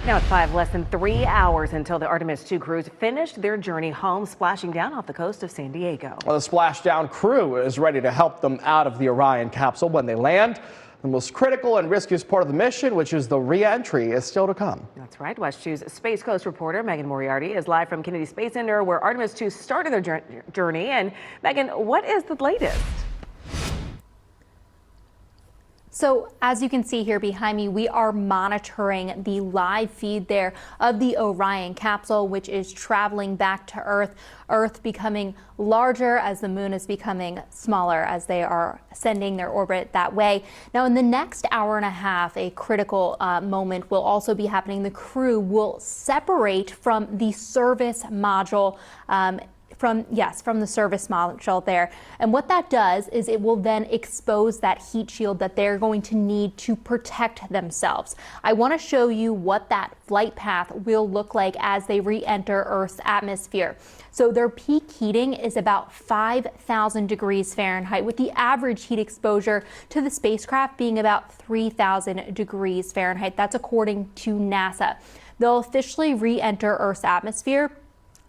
Now it's 5, less than 3 hours until the Artemis II crews finished their journey home, splashing down off the coast of San Diego. Well, the splashdown crew is ready to help them out of the Orion capsule when they land. The most critical and riskiest part of the mission, which is the re-entry, is still to come. That's right. West 2's Space Coast reporter Megan Moriarty is live from Kennedy Space Center, where Artemis II started their journey. And Megan, what is the latest? So as you can see here behind me, we are monitoring the live feed there of the Orion capsule, which is traveling back to Earth. Earth becoming larger as the moon is becoming smaller as they are sending their orbit that way. Now, in the next hour and a half, a critical moment will also be happening. The crew will separate from the service module. From the service module there. And what that does is it will then expose that heat shield that they're going to need to protect themselves. I want to show you what that flight path will look like as they re-enter Earth's atmosphere. So their peak heating is about 5,000 degrees Fahrenheit, with the average heat exposure to the spacecraft being about 3,000 degrees Fahrenheit. That's according to NASA. They'll officially re-enter Earth's atmosphere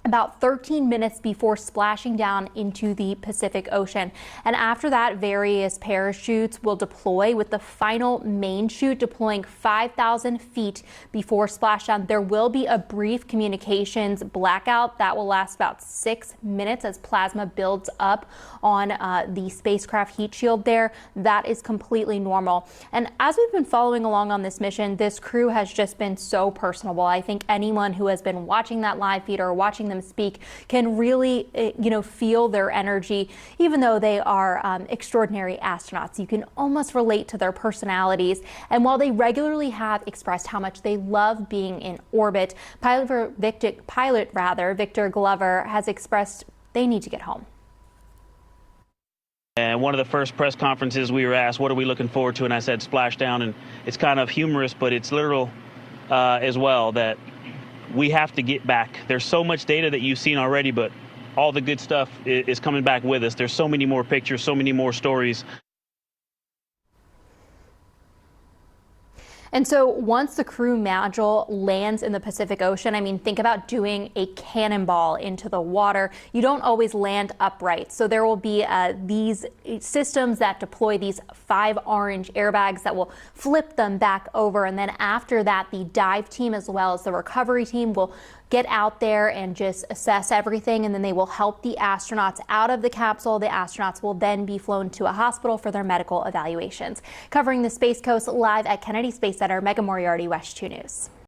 about 13 minutes before splashing down into the Pacific Ocean. And after that, various parachutes will deploy, with the final main chute deploying 5,000 feet before splashdown. There will be a brief communications blackout that will last about 6 minutes as plasma builds up on the spacecraft heat shield there. That is completely normal. And as we've been following along on this mission, this crew has just been so personable. I think anyone who has been watching that live feed or watching them speak can really, feel their energy. Even though they are extraordinary astronauts, you can almost relate to their personalities. And while they regularly have expressed how much they love being in orbit, pilot Victor Glover has expressed they need to get home. And one of the first press conferences we were asked, what are we looking forward to? And I said splashdown, and it's kind of humorous, but it's literal as well, that we have to get back. There's so much data that you've seen already, but all the good stuff is coming back with us. There's so many more pictures, so many more stories. And so once the crew module lands in the Pacific Ocean, I mean, think about doing a cannonball into the water. You don't always land upright. So there will be these systems that deploy these 5 orange airbags that will flip them back over. And then after that, the dive team as well as the recovery team will get out there and just assess everything, and then they will help the astronauts out of the capsule. The astronauts will then be flown to a hospital for their medical evaluations. Covering the Space Coast live at Kennedy Space Center, Megan Moriarty, West 2 News.